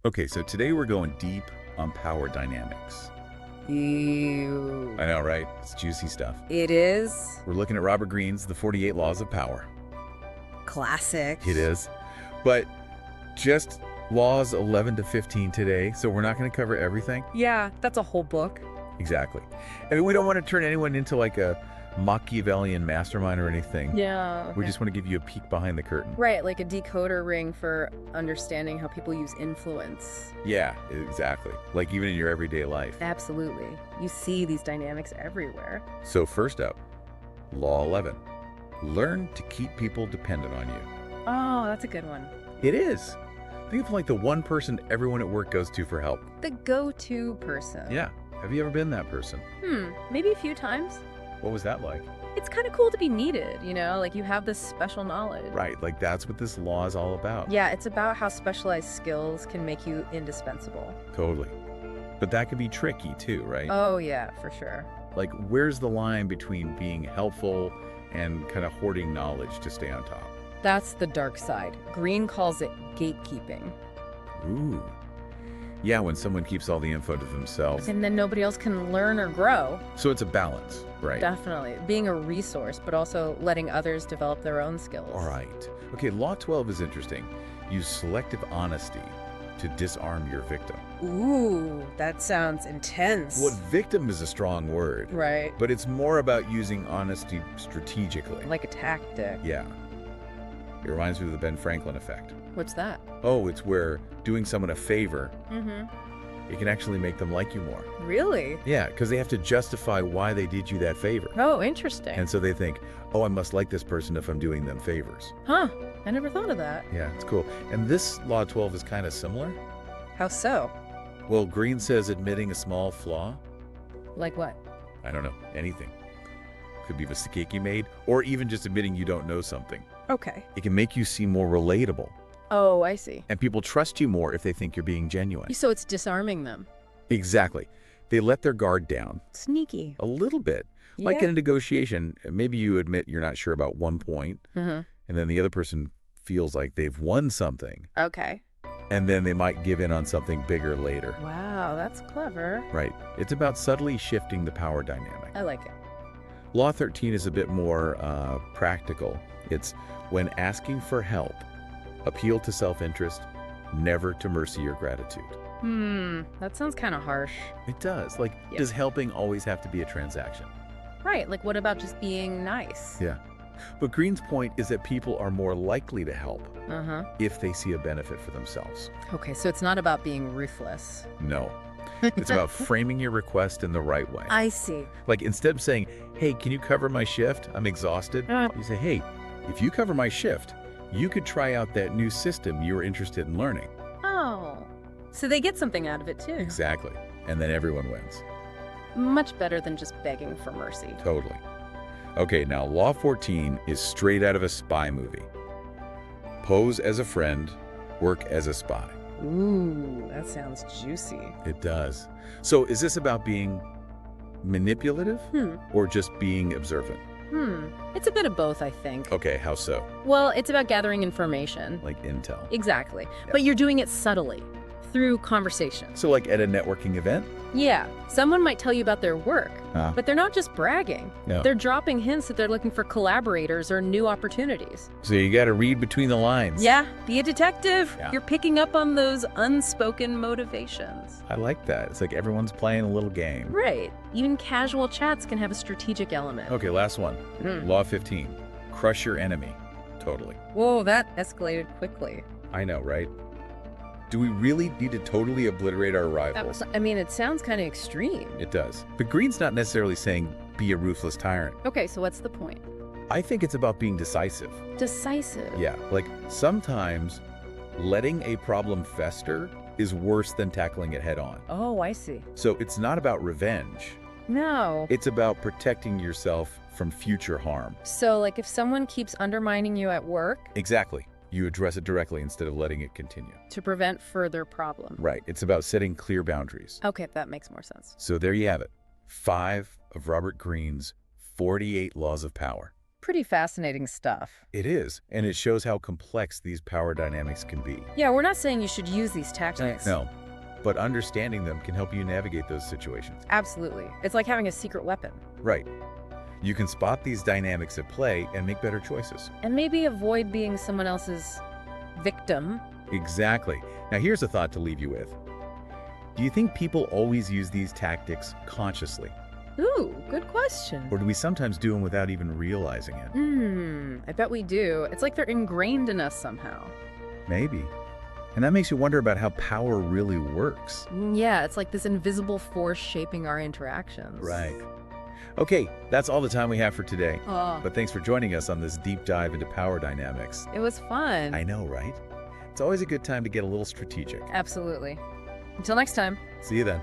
Okay, so today we're going deep on power dynamics. Ew. I know, right? It's juicy stuff. It is We're looking at Robert Greene's The 48 Laws of Power. classic. It is. But just laws 11 to 15 today, so we're not going to cover everything. Yeah, that's a whole book. Exactly. I mean, we don't want to turn anyone into like a Machiavellian mastermind or anything. Yeah. We just want to give you a peek behind the curtain. Right, like a decoder ring for understanding how people use influence. Yeah, exactly. Like even in your everyday life. Absolutely. You see these dynamics everywhere. So first up, Law 11. Learn to keep people dependent on you. Oh, that's a good one. It is. Think of like the one person everyone at work goes to for help. The go-to person. Yeah. Have you ever been that person? Maybe a few times. What was that like? It's kind of cool to be needed, you know? Like you have this special knowledge. Right. Like that's what this law is all about. Yeah, it's about how specialized skills can make you indispensable. Totally. But that can be tricky too, right? Oh, yeah, for sure. Like where's the line between being helpful and kind of hoarding knowledge to stay on top? That's the dark side. Greene calls it gatekeeping. Ooh. Yeah, when someone keeps all the info to themselves. And then nobody else can learn or grow. So it's a balance, right? Definitely. Being a resource, but also letting others develop their own skills. All right. Okay, Law 12 is interesting. Use selective honesty to disarm your victim. Ooh, that sounds intense. Well, victim is a strong word. Right. But it's more about using honesty strategically. Like a tactic. Yeah. It reminds me of the Ben Franklin effect. What's that? Oh, it's where doing someone a favor, Mm-hmm. it can actually make them like you more. Really? Yeah, because they have to justify why they did you that favor. Oh, interesting. And so they think, oh, I must like this person if I'm doing them favors. Huh. I never thought of that. Yeah, it's cool. And this Law 12 is kind of similar. How so? Well, Greene says admitting a small flaw, Like what? I don't know, anything. Could be a mistake you made, or even just admitting you don't know something. Okay. It can make you seem more relatable, Oh, I see. and people trust you more if they think you're being genuine. So it's disarming them. Exactly. They let their guard down Sneaky. a little bit. Like Yeah. in a negotiation, maybe you admit you're not sure about one point, Mm-hmm. and then the other person feels like they've won something, Okay. and then they might give in on something bigger later. Wow, that's clever. Right. It's about subtly shifting the power dynamic. I like it. Law 13 is a bit more practical. It's when asking for help, appeal to self-interest, never to mercy or gratitude. That sounds kind of harsh. It does. Like, Yeah. does helping always have to be a transaction? Right, like what about just being nice? Yeah. But Greene's point is that people are more likely to help Uh-huh. if they see a benefit for themselves. Okay, so it's not about being ruthless. No. It's about framing your request in the right way. I see. Like, instead of saying, hey, can you cover my shift? I'm exhausted. You say, hey, if you cover my shift, you could try out that new system you were interested in learning. Oh, so they get something out of it too. Exactly. And then everyone wins. Much better than just begging for mercy. Totally. Okay, now Law 14 is straight out of a spy movie. Pose as a friend, work as a spy. Ooh, that sounds juicy. It does. So is this about being manipulative or just being observant? It's a bit of both, I think. Okay, how so? Well, it's about gathering information. Like intel. Exactly. Yeah. But you're doing it subtly, through conversation. So like at a networking event? Yeah, someone might tell you about their work, Ah. but they're not just bragging. No. They're dropping hints that they're looking for collaborators or new opportunities. So you got to read between the lines. Yeah, be a detective. Yeah. You're picking up on those unspoken motivations. I like that. It's like everyone's playing a little game. Right. Even casual chats can have a strategic element. Okay, last one. Hmm. Law 15. Crush your enemy. Totally. Whoa, that escalated quickly. I know, right? Do we really need to totally obliterate our rivals? It sounds kind of extreme. It does. But Greene's not necessarily saying be a ruthless tyrant. Okay, so what's the point? I think it's about being decisive. Decisive. Yeah, like sometimes letting a problem fester is worse than tackling it head on. Oh, I see. So it's not about revenge. No. It's about protecting yourself from future harm. So, like, if someone keeps undermining you at work Exactly. You address it directly instead of letting it continue. to prevent further problems. Right. It's about setting clear boundaries. Okay, that makes more sense. So there you have it. 5 of Robert Greene's 48 Laws of Power. pretty fascinating stuff. It is, and it shows how complex these power dynamics can be. Yeah, we're not saying you should use these tactics. No, but understanding them can help you navigate those situations. Absolutely. It's like having a secret weapon. Right. You can spot these dynamics at play and make better choices. And maybe avoid being someone else's victim. Exactly. Now here's a thought to leave you with. Do you think people always use these tactics consciously? Ooh, good question. Or do we sometimes do them without even realizing it? I bet we do. It's like they're ingrained in us somehow. Maybe. And that makes you wonder about how power really works. Yeah, it's like this invisible force shaping our interactions. Right. Okay, that's all the time we have for today. Oh, But thanks for joining us on this deep dive into power dynamics. it was fun. I know, right? It's always a good time to get a little strategic. Absolutely. Until next time. See you then.